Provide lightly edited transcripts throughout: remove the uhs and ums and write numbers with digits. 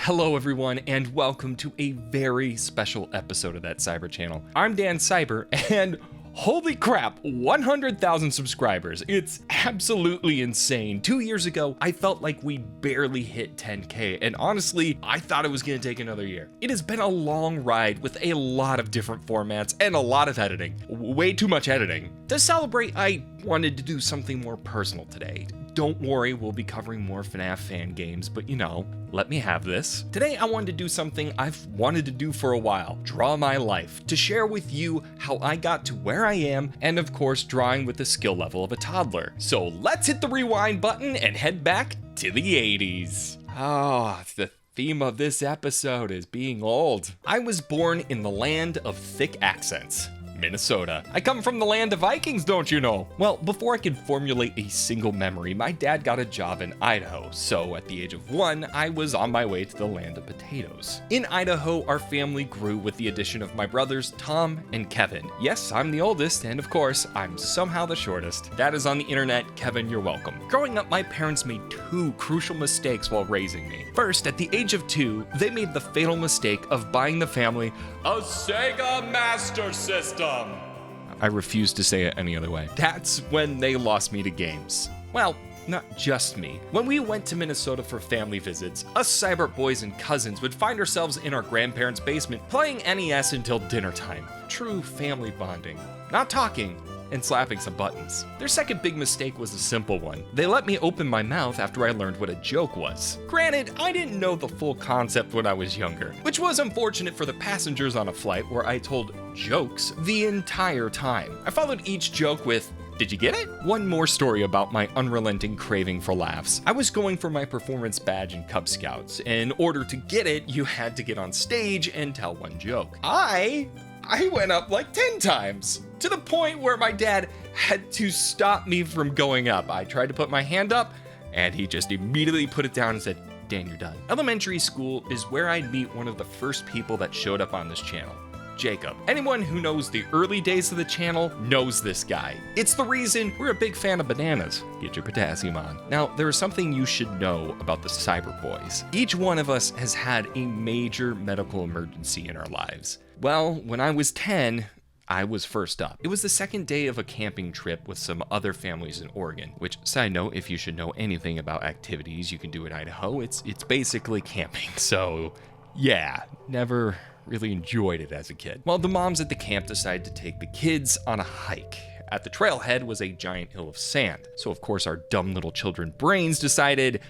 Hello everyone, and welcome to a very special episode of that Cybert channel. I'm Dan Cybert, and holy crap, 100,000 subscribers. It's absolutely insane. 2 years ago, I felt like we barely hit 10K, and honestly, I thought it was gonna take another year. It has been a long ride with a lot of different formats and a lot of editing. Way too much editing. To celebrate, I wanted to do something more personal today. Don't worry, we'll be covering more FNAF fan games, but you know, let me have this. Today I wanted to do something I've wanted to do for a while, draw my life, to share with you how I got to where I am, and of course drawing with the skill level of a toddler. So let's hit the rewind button and head back to the 80s. The theme of this episode is being old. I was born in the land of thick accents. Minnesota. I come from the land of Vikings, don't you know? Well, before I could formulate a single memory, my dad got a job in Idaho, so at the age of 1, I was on my way to the land of potatoes. In Idaho, our family grew with the addition of my brothers Tom and Kevin. Yes, I'm the oldest, and of course, I'm somehow the shortest. That is on the internet. Kevin, you're welcome. Growing up, my parents made 2 crucial mistakes while raising me. First, at the age of 2, they made the fatal mistake of buying the family a Sega Master System. I refuse to say it any other way. That's when they lost me to games. Well, not just me. When we went to Minnesota for family visits, us Cybert boys and cousins would find ourselves in our grandparents' basement playing NES until dinner time. True family bonding. Not talking, and slapping some buttons. Their second big mistake was a simple one. They let me open my mouth after I learned what a joke was. Granted, I didn't know the full concept when I was younger, which was unfortunate for the passengers on a flight where I told jokes the entire time. I followed each joke with, "Did you get it?" One more story about my unrelenting craving for laughs. I was going for my performance badge in Cub Scouts. In order to get it, you had to get on stage and tell one joke. I went up like 10 times, to the point where my dad had to stop me from going up. I tried to put my hand up, and he just immediately put it down and said, "Dan, you're done." Elementary school is where I'd meet one of the first people that showed up on this channel. Jacob. Anyone who knows the early days of the channel knows this guy. It's the reason we're a big fan of bananas. Get your potassium on. Now, there is something you should know about the Cybert boys. Each one of us has had a major medical emergency in our lives. Well, when I was 10, I was first up. It was the second day of a camping trip with some other families in Oregon, which, side note, if you should know anything about activities you can do in Idaho, it's basically camping. So, yeah, never really enjoyed it as a kid. Well, the moms at the camp decided to take the kids on a hike. At the trailhead was a giant hill of sand. So of course our dumb little children brains decided,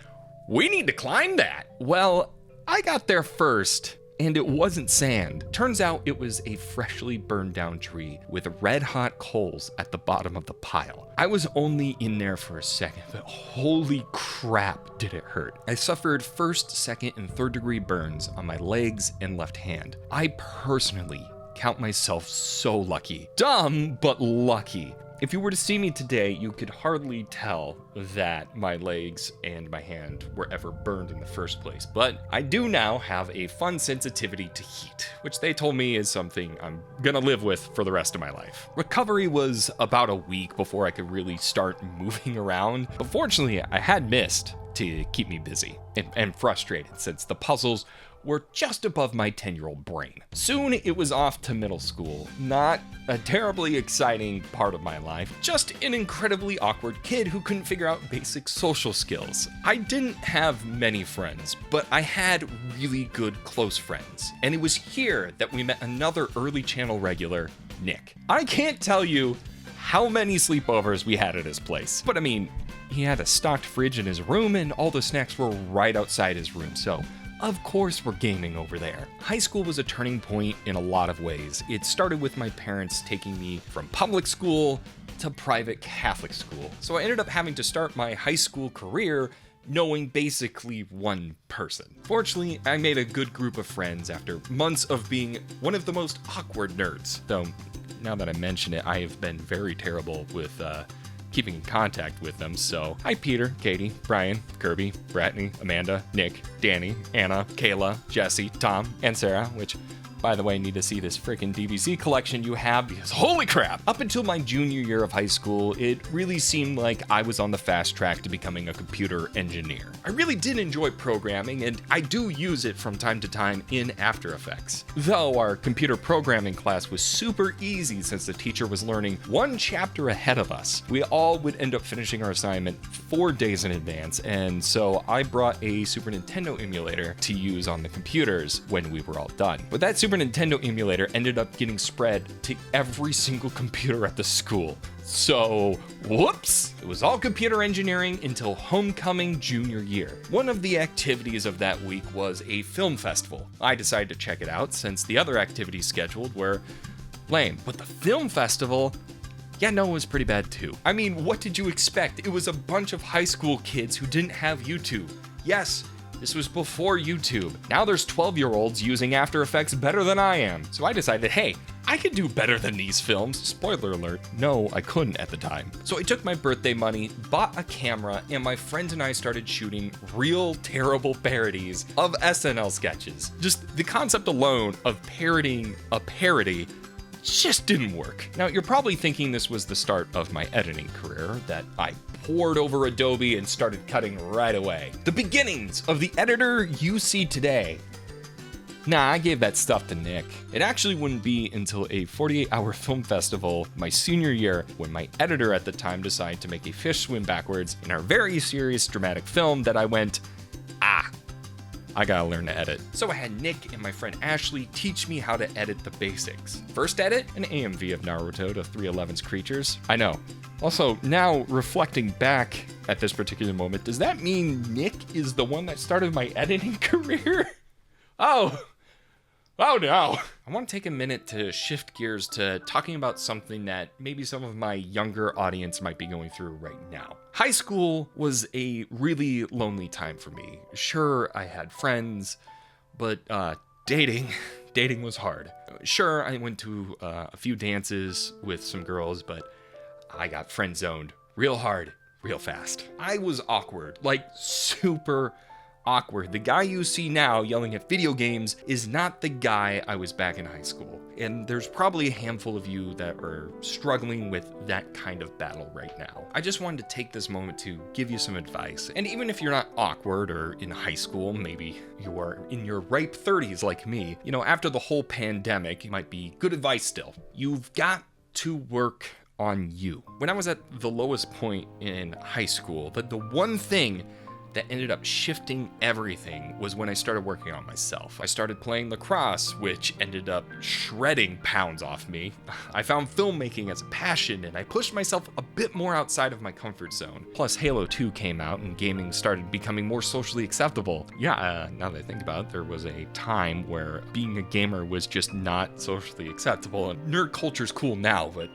we need to climb that. Well, I got there first, and it wasn't sand. Turns out it was a freshly burned down tree with red hot coals at the bottom of the pile. I was only in there for a second, but holy crap did it hurt. I suffered first, second, and third degree burns on my legs and left hand. I personally count myself so lucky. Dumb, but lucky. If you were to see me today, you could hardly tell that my legs and my hand were ever burned in the first place. But I do now have a fun sensitivity to heat, which they told me is something I'm gonna live with for the rest of my life. Recovery was about a week before I could really start moving around. But fortunately, I had missed to keep me busy and frustrated since the puzzles were just above my 10-year-old brain. Soon it was off to middle school. Not a terribly exciting part of my life, just an incredibly awkward kid who couldn't figure out basic social skills. I didn't have many friends, but I had really good close friends. And it was here that we met another early channel regular, Nick. I can't tell you how many sleepovers we had at his place, but I mean, he had a stocked fridge in his room and all the snacks were right outside his room, so of course we're gaming over there. High school was a turning point in a lot of ways. It started with my parents taking me from public school to private Catholic school. So I ended up having to start my high school career knowing basically one person. Fortunately, I made a good group of friends after months of being one of the most awkward nerds. Though, now that I mention it, I have been very terrible with keeping in contact with them. So, hi Peter, Katie, Brian, Kirby, Brittany, Amanda, Nick, Danny, Anna, Kayla, Jesse, Tom, and Sarah, which by the way, I need to see this freaking DVC collection you have because holy crap! Up until my junior year of high school, it really seemed like I was on the fast track to becoming a computer engineer. I really did enjoy programming, and I do use it from time to time in After Effects. Though our computer programming class was super easy since the teacher was learning one chapter ahead of us. We all would end up finishing our assignment 4 days in advance, and so I brought a Super Nintendo emulator to use on the computers when we were all done. But that Super Nintendo emulator ended up getting spread to every single computer at the school. So, whoops! It was all computer engineering until homecoming junior year. One of the activities of that week was a film festival. I decided to check it out since the other activities scheduled were lame. But the film festival, yeah, no, it was pretty bad too. I mean, what did you expect? It was a bunch of high school kids who didn't have YouTube. Yes, this was before YouTube. Now there's 12-year-olds using After Effects better than I am. So I decided, hey, I could do better than these films. Spoiler alert, no, I couldn't at the time. So I took my birthday money, bought a camera, and my friends and I started shooting real terrible parodies of SNL sketches. Just the concept alone of parodying a parody just didn't work. Now, you're probably thinking this was the start of my editing career, that I poured over Adobe and started cutting right away. The beginnings of the editor you see today. Nah, I gave that stuff to Nick. It actually wouldn't be until a 48-hour film festival my senior year when my editor at the time decided to make a fish swim backwards in our very serious dramatic film that I went, I gotta learn to edit. So I had Nick and my friend Ashley teach me how to edit the basics. First edit, an AMV of Naruto to 311's creatures. I know. Also, now reflecting back at this particular moment, does that mean Nick is the one that started my editing career? Oh no. I want to take a minute to shift gears to talking about something that maybe some of my younger audience might be going through right now. High school was a really lonely time for me. Sure, I had friends, but dating was hard. Sure, I went to a few dances with some girls, but I got friend zoned real hard, real fast. I was awkward, like super awkward. The guy you see now yelling at video games is not the guy I was back in high school. And there's probably a handful of you that are struggling with that kind of battle right now. I just wanted to take this moment to give you some advice. And even if you're not awkward or in high school, maybe you are in your ripe 30s like me, after the whole pandemic, it might be good advice still. You've got to work on you. When I was at the lowest point in high school, the one thing that ended up shifting everything was when I started working on myself. I started playing lacrosse, which ended up shredding pounds off me. I found filmmaking as a passion, and I pushed myself a bit more outside of my comfort zone. Plus, Halo 2 came out, and gaming started becoming more socially acceptable. Yeah, now that I think about it, there was a time where being a gamer was just not socially acceptable, and nerd culture's cool now, but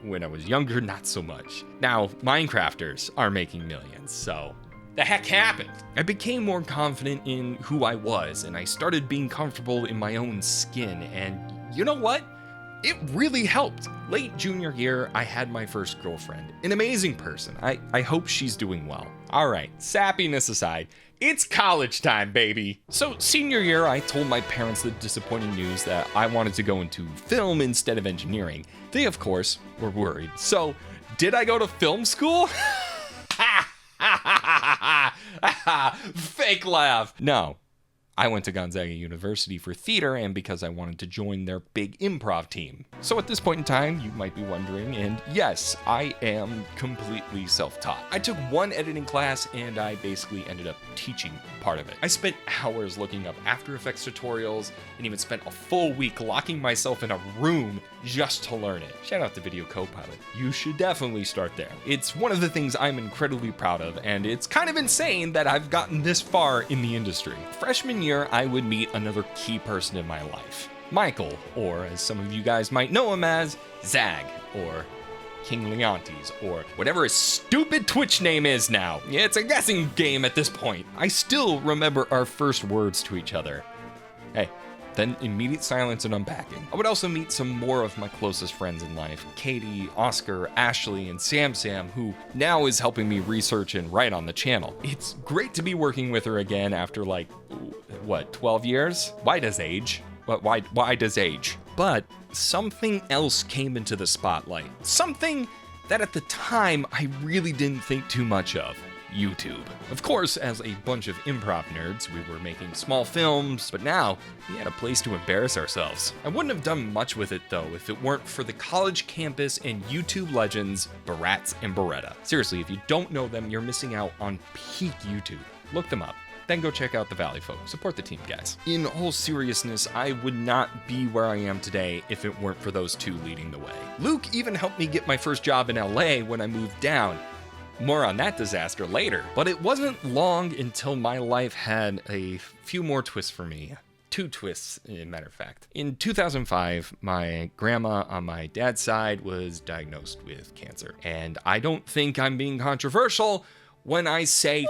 when I was younger, not so much. Now, Minecrafters are making millions, so the heck happened? I became more confident in who I was, and I started being comfortable in my own skin, and you know what? It really helped. Late junior year, I had my first girlfriend. An amazing person. I hope she's doing well. All right, sappiness aside, it's college time, baby. So senior year, I told my parents the disappointing news that I wanted to go into film instead of engineering. They, of course, were worried. So did I go to film school? Fake laugh. No, I went to Gonzaga University for theater and because I wanted to join their big improv team. So at this point in time, you might be wondering, and yes, I am completely self-taught. I took one editing class and I basically ended up teaching part of it. I spent hours looking up After Effects tutorials and even spent a full week locking myself in a room just to learn it. Shout out to Video Copilot. You should definitely start there. It's one of the things I'm incredibly proud of, and it's kind of insane that I've gotten this far in the industry. Freshman year, I would meet another key person in my life. Michael, or as some of you guys might know him as, Zag, or King Leontes, or whatever his stupid Twitch name is now. It's a guessing game at this point. I still remember our first words to each other. Hey. Then immediate silence and unpacking. I would also meet some more of my closest friends in life, Katie, Oscar, Ashley, and Sam, who now is helping me research and write on the channel. It's great to be working with her again after 12 years? Why does age? Why does age? But something else came into the spotlight. Something that at the time I really didn't think too much of. YouTube. Of course, as a bunch of improv nerds, we were making small films, but now we had a place to embarrass ourselves. I wouldn't have done much with it though if it weren't for the college campus and YouTube legends, Barats and Beretta. Seriously, if you don't know them, you're missing out on peak YouTube. Look them up. Then go check out the Valley folk. Support the team, guys. In all seriousness, I would not be where I am today if it weren't for those two leading the way. Luke even helped me get my first job in LA when I moved down. More on that disaster later. But it wasn't long until my life had a few more twists for me. 2 twists, as a matter of fact. In 2005, my grandma on my dad's side was diagnosed with cancer. And I don't think I'm being controversial when I say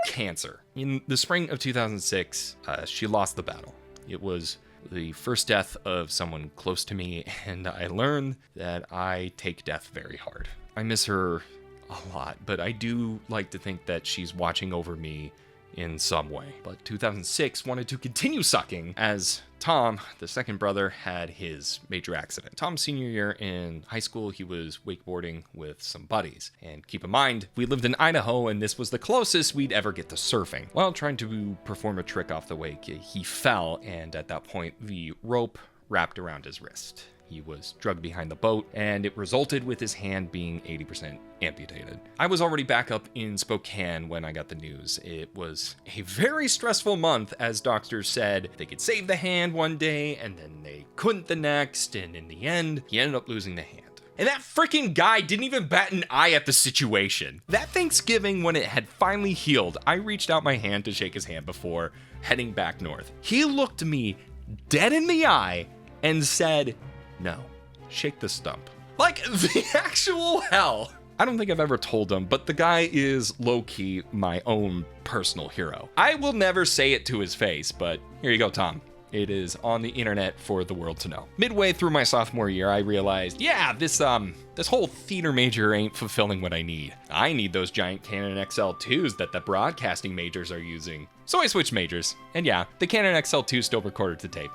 cancer. In the spring of 2006, she lost the battle. It was the first death of someone close to me, and I learned that I take death very hard. I miss her a lot, but I do like to think that she's watching over me in some way. But 2006 wanted to continue sucking as Tom, the second brother, had his major accident. Tom's senior year in high school, he was wakeboarding with some buddies. And keep in mind, we lived in Idaho and this was the closest we'd ever get to surfing. While trying to perform a trick off the wake, he fell, and at that point, the rope wrapped around his wrist. He was dragged behind the boat, and it resulted with his hand being 80% amputated. I was already back up in Spokane when I got the news. It was a very stressful month, as doctors said they could save the hand one day, and then they couldn't the next, and in the end, he ended up losing the hand. And that freaking guy didn't even bat an eye at the situation. That Thanksgiving, when it had finally healed, I reached out my hand to shake his hand before heading back north. He looked me dead in the eye and said, "No, shake the stump." Like, the actual hell. I don't think I've ever told him, but the guy is low-key my own personal hero. I will never say it to his face, but here you go, Tom. It is on the internet for the world to know. Midway through my sophomore year, I realized, yeah, this whole theater major ain't fulfilling what I need. I need those giant Canon XL2s that the broadcasting majors are using. So I switched majors. And yeah, the Canon XL2 still recorded to tape.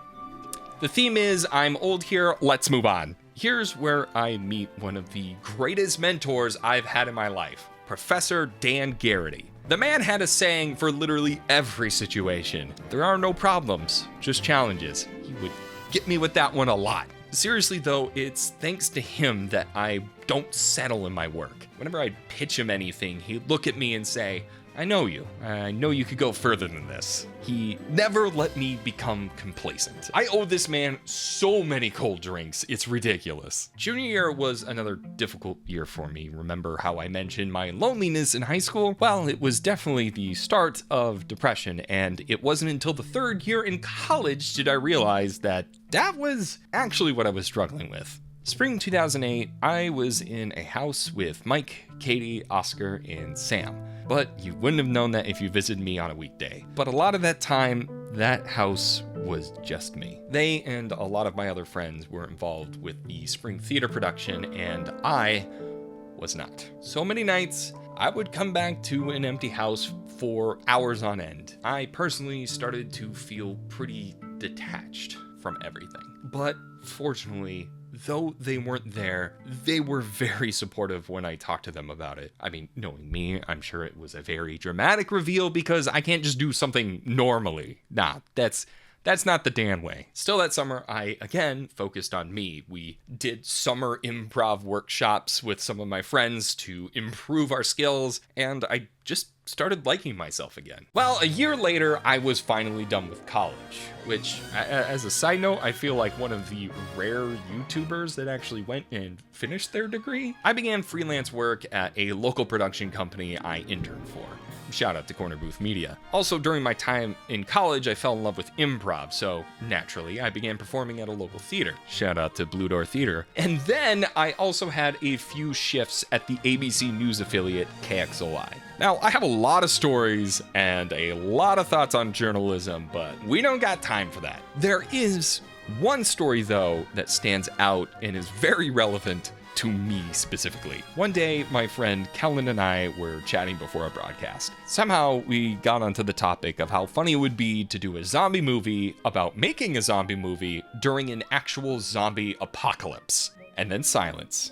The theme is, I'm old here, let's move on. Here's where I meet one of the greatest mentors I've had in my life, Professor Dan Garrity. The man had a saying for literally every situation. There are no problems, just challenges. He would get me with that one a lot. Seriously though, it's thanks to him that I don't settle in my work. Whenever I'd pitch him anything, he'd look at me and say, "I know you. I know you could go further than this." He never let me become complacent. I owe this man so many cold drinks, it's ridiculous. Junior year was another difficult year for me. Remember how I mentioned my loneliness in high school? Well, it was definitely the start of depression, and it wasn't until the 3rd year in college did I realize that that was actually what I was struggling with. Spring 2008, I was in a house with Mike, Katie, Oscar, and Sam. But you wouldn't have known that if you visited me on a weekday. But a lot of that time, that house was just me. They and a lot of my other friends were involved with the spring theater production, and I was not. So many nights, I would come back to an empty house for hours on end. I personally started to feel pretty detached from everything. But fortunately, though they weren't there, they were very supportive when I talked to them about it. I mean, knowing me, I'm sure it was a very dramatic reveal because I can't just do something normally. Nah, that's not the Dan way. Still, that summer, I, again, focused on me. We did summer improv workshops with some of my friends to improve our skills, and I just started liking myself again. Well, a year later, I was finally done with college, which, as a side note, I feel like one of the rare YouTubers that actually went and finished their degree. I began freelance work at a local production company I interned for. Shout out to Corner Booth Media. Also, during my time in college, I fell in love with improv, so naturally, I began performing at a local theater. Shout out to Blue Door Theater. And then I also had a few shifts at the ABC News affiliate KXOI. Now, I have a lot of stories and a lot of thoughts on journalism, but we don't got time for that. There is one story, though, that stands out and is very relevant to me specifically. One day, my friend Kellen and I were chatting before a broadcast. Somehow, we got onto the topic of how funny it would be to do a zombie movie about making a zombie movie during an actual zombie apocalypse. And then silence.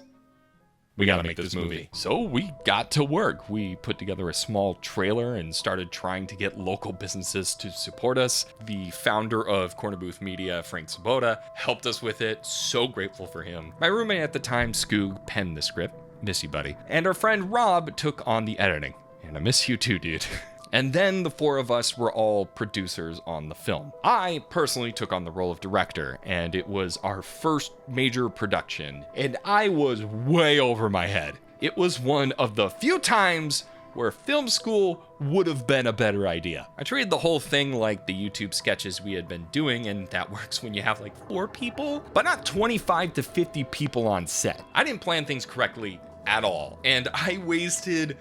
We gotta make this movie. So we got to work. We put together a small trailer and started trying to get local businesses to support us. The founder of Corner Booth Media, Frank Sabota, helped us with it. So grateful for him. My roommate at the time, Skoog, penned the script. Miss you, buddy. And our friend Rob took on the editing. And I miss you too, dude. And then the four of us were all producers on the film. I personally took on the role of director, and it was our first major production, and I was way over my head. It was one of the few times where film school would have been a better idea. I treated the whole thing like the YouTube sketches we had been doing, and that works when you have like 4 people, but not 25 to 50 people on set. I didn't plan things correctly at all, and I wasted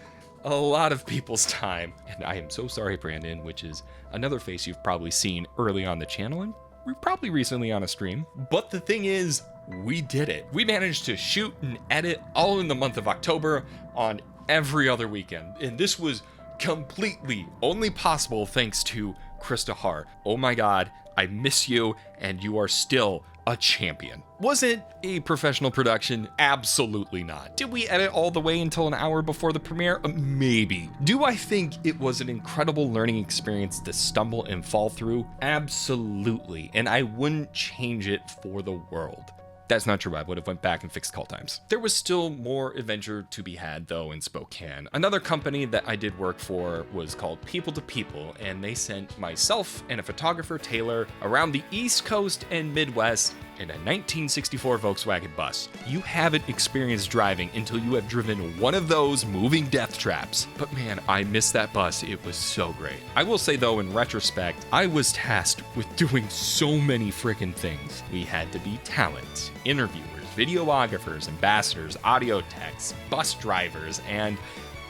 a lot of people's time. And I am so sorry, Brandon, which is another face you've probably seen early on the channel and probably recently on a stream. But the thing is, we did it. We managed to shoot and edit all in the month of October on every other weekend. And this was completely only possible thanks to Krista Hart. Oh my God, I miss you, and you are still a champion. Was it a professional production? Absolutely not. Did we edit all the way until an hour before the premiere? Maybe. Do I think it was an incredible learning experience to stumble and fall through? Absolutely. And I wouldn't change it for the world. That's not true. I would have went back and fixed call times. There was still more adventure to be had, though, in Spokane. Another company that I did work for was called People to People, and they sent myself and a photographer, Taylor, around the East Coast and Midwest in a 1964 Volkswagen bus. You haven't experienced driving until you have driven one of those moving death traps. But man, I miss that bus. It was so great. I will say though, in retrospect, I was tasked with doing so many freaking things. We had to be talent, interviewers, videographers, ambassadors, audio techs, bus drivers, and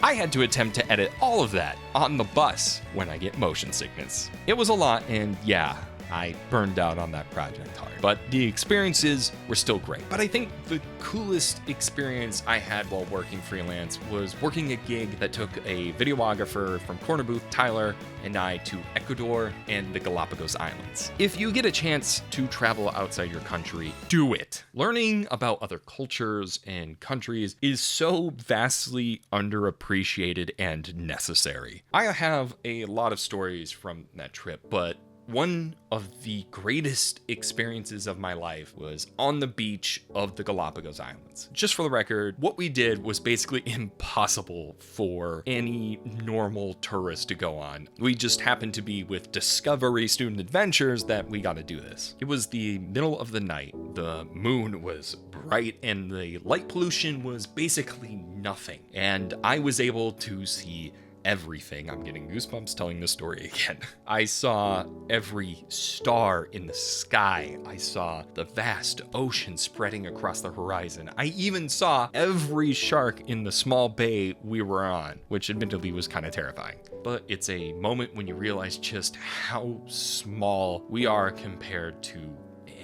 I had to attempt to edit all of that on the bus when I get motion sickness. It was a lot, and yeah, I burned out on that project hard. But the experiences were still great. But I think the coolest experience I had while working freelance was working a gig that took a videographer from Corner Booth, Tyler, and I to Ecuador and the Galapagos Islands. If you get a chance to travel outside your country, do it. Learning about other cultures and countries is so vastly underappreciated and necessary. I have a lot of stories from that trip, but one of the greatest experiences of my life was on the beach of the Galapagos Islands. Just for the record, what we did was basically impossible for any normal tourist to go on. We just happened to be with Discovery Student Adventures that we got to do this. It was the middle of the night. The moon was bright and the light pollution was basically nothing. And I was able to see everything. I'm getting goosebumps telling this story again. I saw every star in the sky. I saw the vast ocean spreading across the horizon. I even saw every shark in the small bay we were on, which admittedly was kind of terrifying. But it's a moment when you realize just how small we are compared to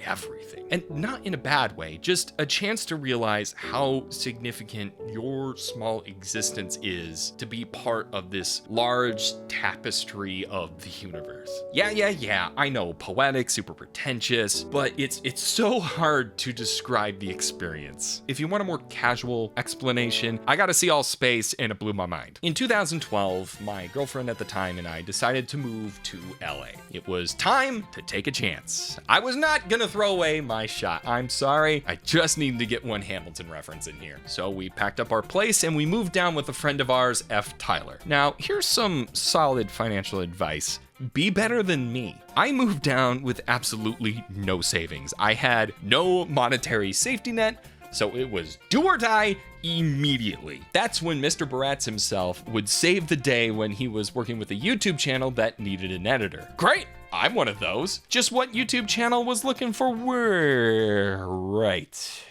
everything. And not in a bad way, just a chance to realize how significant your small existence is to be part of this large tapestry of the universe. Yeah, I know, poetic, super pretentious, but it's so hard to describe the experience. If you want a more casual explanation, I got to see all space and it blew my mind. In 2012, my girlfriend at the time and I decided to move to LA. It was time to take a chance. I was not gonna throw away my shot. I'm sorry. I just needed to get one Hamilton reference in here. So we packed up our place and we moved down with a friend of ours, F. Tyler. Now, here's some solid financial advice. Be better than me. I moved down with absolutely no savings. I had no monetary safety net, so it was do or die immediately. That's when Mr. Baratz himself would save the day when he was working with a YouTube channel that needed an editor. Great! I'm one of those. Just what YouTube channel was looking for? We're right.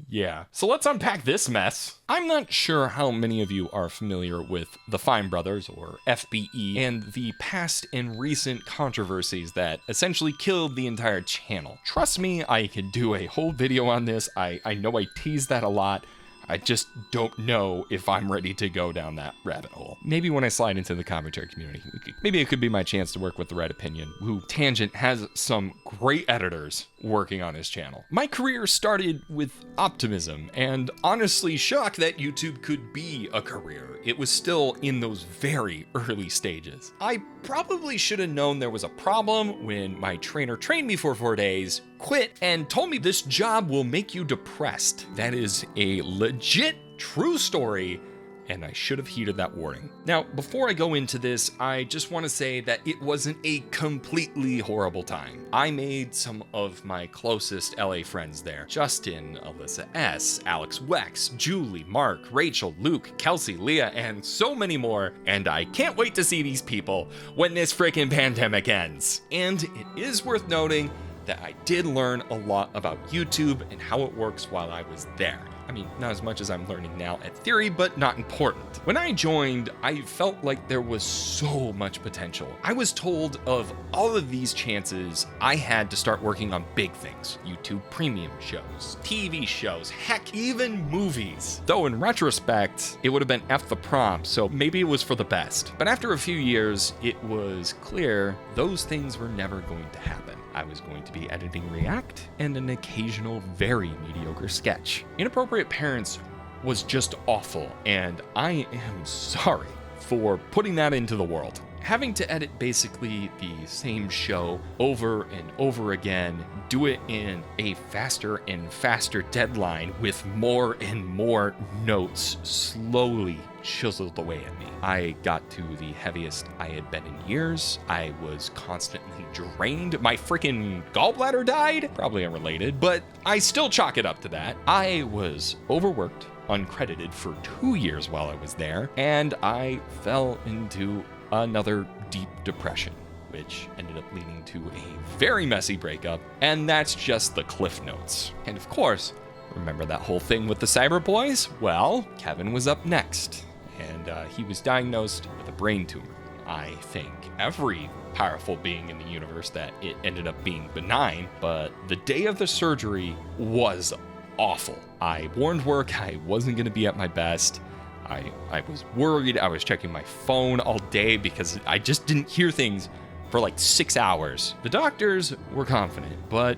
Yeah. So let's unpack this mess. I'm not sure how many of you are familiar with the Fine Brothers, or FBE, and the past and recent controversies that essentially killed the entire channel. Trust me, I could do a whole video on this. I know I tease that a lot. I just don't know if I'm ready to go down that rabbit hole. Maybe when I slide into the commentary community, maybe it could be my chance to work with The Right Opinion, who Tangent has some great editors working on his channel. My career started with optimism, and honestly shocked that YouTube could be a career. It was still in those very early stages. I probably should have known there was a problem when my trainer trained me for 4 days, quit, and told me this job will make you depressed. That is a legit true story, and I should have heeded that warning. Now, before I go into this, I just want to say that it wasn't a completely horrible time. I made some of my closest LA friends there. Justin, Alyssa S., Alex Wex, Julie, Mark, Rachel, Luke, Kelsey, Leah, and so many more, and I can't wait to see these people when this freaking pandemic ends. And it is worth noting that I did learn a lot about YouTube and how it works while I was there. I mean, not as much as I'm learning now at theory, but not important. When I joined, I felt like there was so much potential. I was told of all of these chances I had to start working on big things. YouTube premium shows, TV shows, heck, even movies. Though in retrospect, it would have been F the prompt, so maybe it was for the best. But after a few years, it was clear those things were never going to happen. I was going to be editing React and an occasional very mediocre sketch. Inappropriate Parents was just awful, and I am sorry for putting that into the world. Having to edit basically the same show over and over again, do it in a faster and faster deadline with more and more notes slowly chiseled away at me. I got to the heaviest I had been in years. I was constantly drained. My freaking gallbladder died. Probably unrelated, but I still chalk it up to that. I was overworked, uncredited for 2 years while I was there, and I fell into another deep depression, which ended up leading to a very messy breakup, and that's just the cliff notes. And of course, remember that whole thing with the Cybert boys? Well, Kevin was up next, and he was diagnosed with a brain tumor. I think every powerful being in the universe that it ended up being benign, but the day of the surgery was awful. I warned work I wasn't going to be at my best. I was worried. I was checking my phone all day because I just didn't hear things for like 6 hours. The doctors were confident, but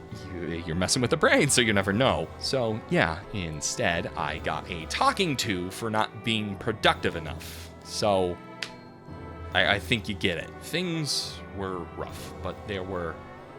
you're messing with the brain, so you never know. So yeah, instead, I got a talking to for not being productive enough. So I think you get it. Things were rough, but there were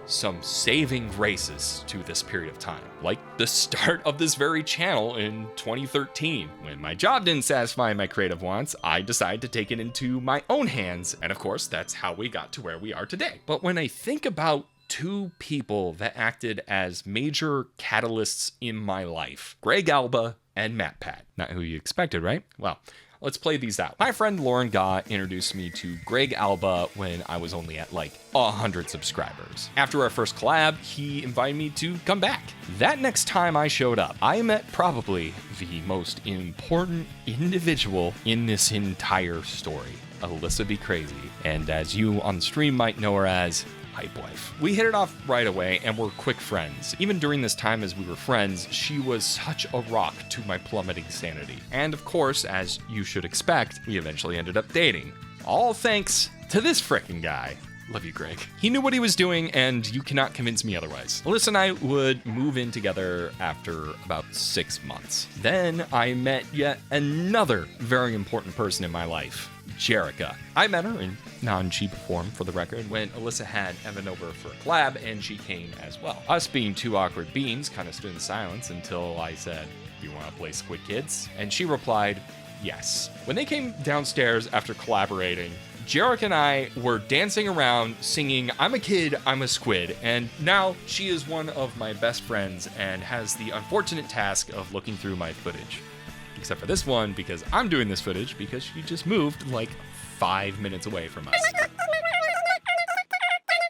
some saving graces to this period of time, like the start of this very channel in 2013. When my job didn't satisfy my creative wants, I decided to take it into my own hands, and of course, that's how we got to where we are today. But when I think about two people that acted as major catalysts in my life, Greg Alba and MatPat. Not who you expected, right? Well, let's play these out. My friend Lauren Gaw introduced me to Greg Alba when I was only at like 100 subscribers. After our first collab, he invited me to come back. That next time I showed up, I met probably the most important individual in this entire story, Alyssa Be Crazy, and as you on the stream might know her as, Hype Wife. We hit it off right away and were quick friends. Even during this time as we were friends, she was such a rock to my plummeting sanity. And of course, as you should expect, we eventually ended up dating. All thanks to this frickin' guy. Love you, Greg. He knew what he was doing, and you cannot convince me otherwise. Alyssa and I would move in together after about 6 months. Then I met yet another very important person in my life, Jerica. I met her in non-cheap form, for the record, when Alyssa had Evan over for a collab, and she came as well. Us being two awkward beans kind of stood in silence until I said, "You want to play Squid Kids?" And she replied, yes. When they came downstairs after collaborating, Jerica and I were dancing around singing "I'm a Kid, I'm a Squid," and now she is one of my best friends and has the unfortunate task of looking through my footage. Except for this one, because I'm doing this footage because she just moved like 5 minutes away from us.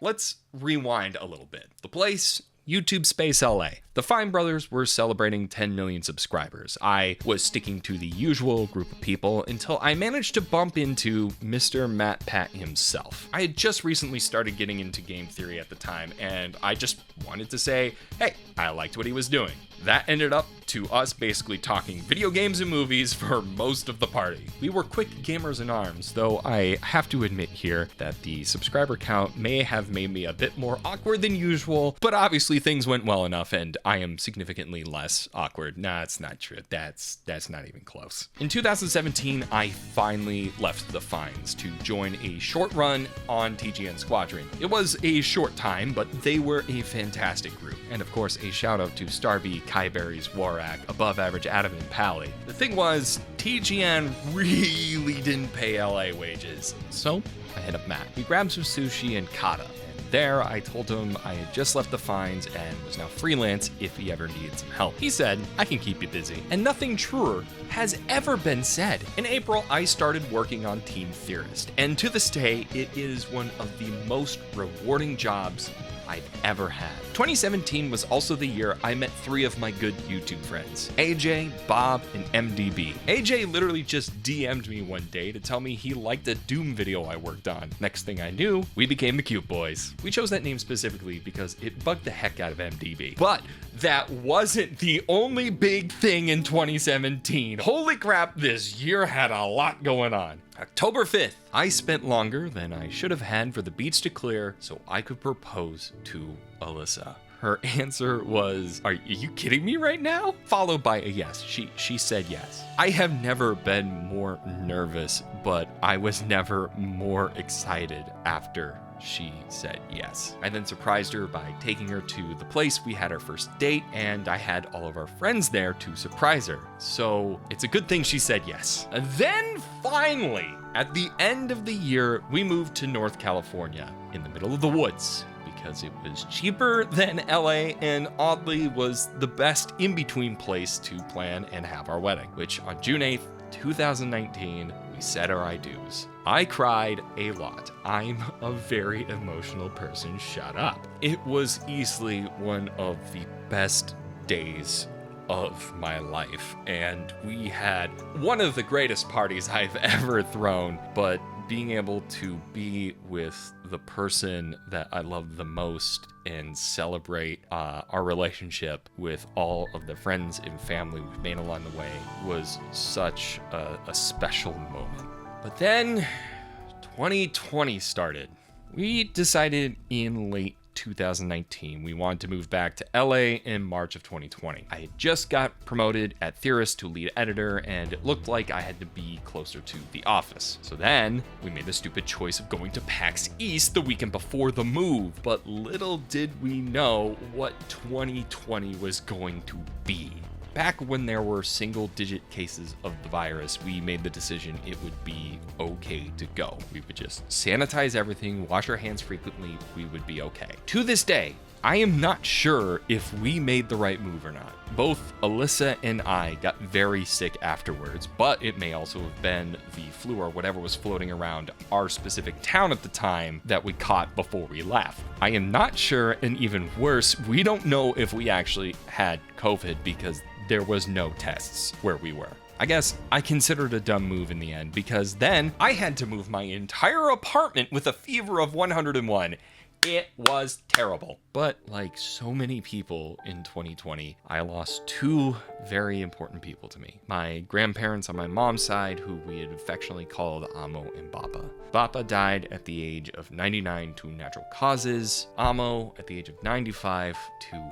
Let's rewind a little bit. The place YouTube Space LA. The Fine Brothers were celebrating 10 million subscribers. I was sticking to the usual group of people until I managed to bump into Mr. Matt Pat himself. I had just recently started getting into game theory at the time, and I just wanted to say, hey, I liked what he was doing. That ended up to us basically talking video games and movies for most of the party. We were quick gamers in arms, though I have to admit here that the subscriber count may have made me a bit more awkward than usual, but obviously things went well enough and I am significantly less awkward. Nah, it's not true. That's not even close. In 2017, I finally left the Fines to join a short run on TGN Squadron. It was a short time, but they were a fantastic group. And of course, a shout out to Starby, Kyberries, Warak, Above Average Adam, and Pally. The thing was, TGN really didn't pay LA wages. So I hit up Matt. We grabbed some sushi and kata. There, I told him I had just left the Fines and was now freelance if he ever needed some help. He said, I can keep you busy. And nothing truer has ever been said. In April, I started working on Team Theorist, and to this day, it is one of the most rewarding jobs I've ever had. 2017 was also the year I met 3 of my good YouTube friends, AJ, Bob, and MDB. AJ literally just DM'd me one day to tell me he liked a Doom video I worked on. Next thing I knew, we became the Cute Boys. We chose that name specifically because it bugged the heck out of MDB. But that wasn't the only big thing in 2017. Holy crap, this year had a lot going on. October 5th, I spent longer than I should have had for the beach to clear so I could propose to Alyssa. Her answer was, are you kidding me right now? Followed by a yes. She said yes. I have never been more nervous, but I was never more excited after she said yes. I then surprised her by taking her to the place we had our first date, and I had all of our friends there to surprise her. So it's a good thing she said yes. And then finally, at the end of the year, we moved to North California in the middle of the woods because it was cheaper than LA and oddly was the best in-between place to plan and have our wedding, which on June 8th, 2019, we said our I do's. I cried a lot. I'm a very emotional person, shut up. It was easily one of the best days of my life, and we had one of the greatest parties I've ever thrown, but being able to be with the person that I love the most and celebrate our relationship with all of the friends and family we've made along the way was such a special moment. But then 2020 started. We decided in late 2019 we wanted to move back to LA in March of 2020. I had just got promoted at Theorist to lead editor, and it looked like I had to be closer to the office. So then we made the stupid choice of going to PAX East the weekend before the move, but little did we know what 2020 was going to be. Back when there were single-digit cases of the virus, we made the decision it would be okay to go. We would just sanitize everything, wash our hands frequently, we would be okay. To this day, I am not sure if we made the right move or not. Both Alyssa and I got very sick afterwards, but it may also have been the flu or whatever was floating around our specific town at the time that we caught before we left. I am not sure, and even worse, we don't know if we actually had COVID because there was no tests where we were. I guess I considered a dumb move in the end because then I had to move my entire apartment with a fever of 101. It was terrible. But like so many people in 2020, I lost 2 very important people to me. My grandparents on my mom's side, who we had affectionately called Amo and Bappa. Bappa died at the age of 99 to natural causes. Amo at the age of 95 to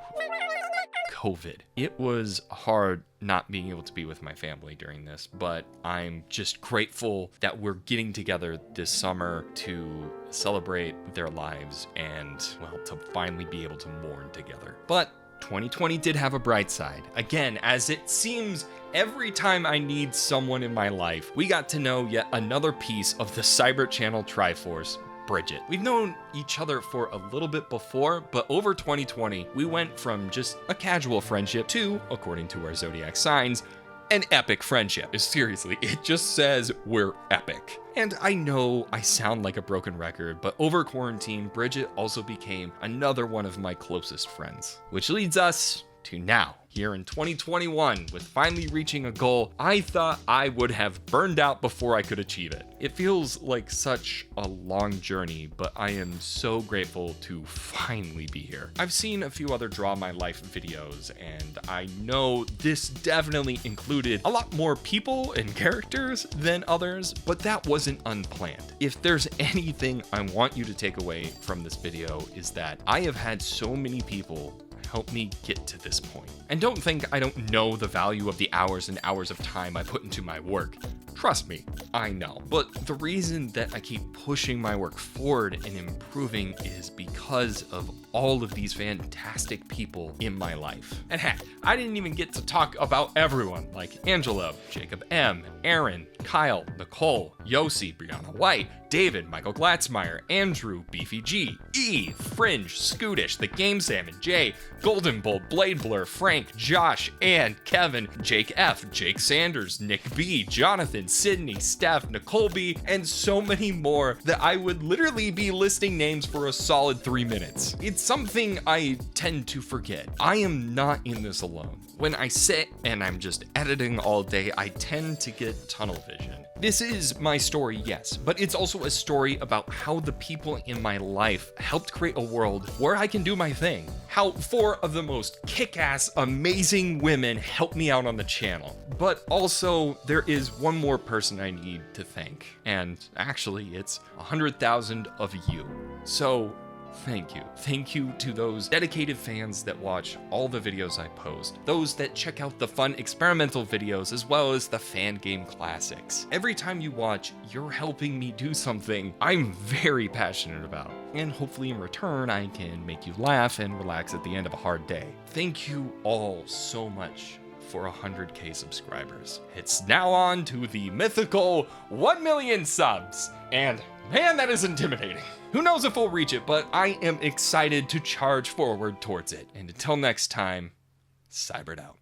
COVID. It was hard not being able to be with my family during this, but I'm just grateful that we're getting together this summer to celebrate their lives and, well, to finally be able to mourn together. But 2020 did have a bright side. Again, as it seems every time I need someone in my life, we got to know yet another piece of the Cybert channel Triforce, Bridget. We've known each other for a little bit before, but over 2020, we went from just a casual friendship to, according to our zodiac signs, an epic friendship. Seriously, it just says we're epic. And I know I sound like a broken record, but over quarantine, Bridget also became another one of my closest friends. Which leads us to now, here in 2021, with finally reaching a goal I thought I would have burned out before I could achieve it. It feels like such a long journey, but I am so grateful to finally be here. I've seen a few other Draw My Life videos, and I know this definitely included a lot more people and characters than others, but that wasn't unplanned. If there's anything I want you to take away from this video, is that I have had so many people help me get to this point. And don't think I don't know the value of the hours and hours of time I put into my work. Trust me, I know. But the reason that I keep pushing my work forward and improving is because of all of these fantastic people in my life. And heck, I didn't even get to talk about everyone like Angelo, Jacob M, Aaron, Kyle, Nicole, Yossi, Brianna White, David, Michael Glatzmeyer, Andrew, Beefy G, E, Fringe, Scootish, The Game Salmon, Jay, Golden Bull, Blade Blur, Frank, Josh, Ann, Kevin, Jake F, Jake Sanders, Nick B, Jonathan, Sydney, Steph, Nicole B, and so many more that I would literally be listing names for a solid 3 minutes. It's something I tend to forget. I am not in this alone. When I sit and I'm just editing all day, I tend to get tunnel vision. This is my story, yes, but it's also a story about how the people in my life helped create a world where I can do my thing. How 4 of the most kick-ass, amazing women helped me out on the channel. But also, there is one more person I need to thank. And actually, it's 100,000 of you. So, thank you. Thank you to those dedicated fans that watch all the videos I post, those that check out the fun experimental videos as well as the fan game classics. Every time you watch, you're helping me do something I'm very passionate about. And hopefully in return, I can make you laugh and relax at the end of a hard day. Thank you all so much for 100K subscribers. It's now on to the mythical 1 million subs. And man, that is intimidating. Who knows if we'll reach it, but I am excited to charge forward towards it. And until next time, Cybert out.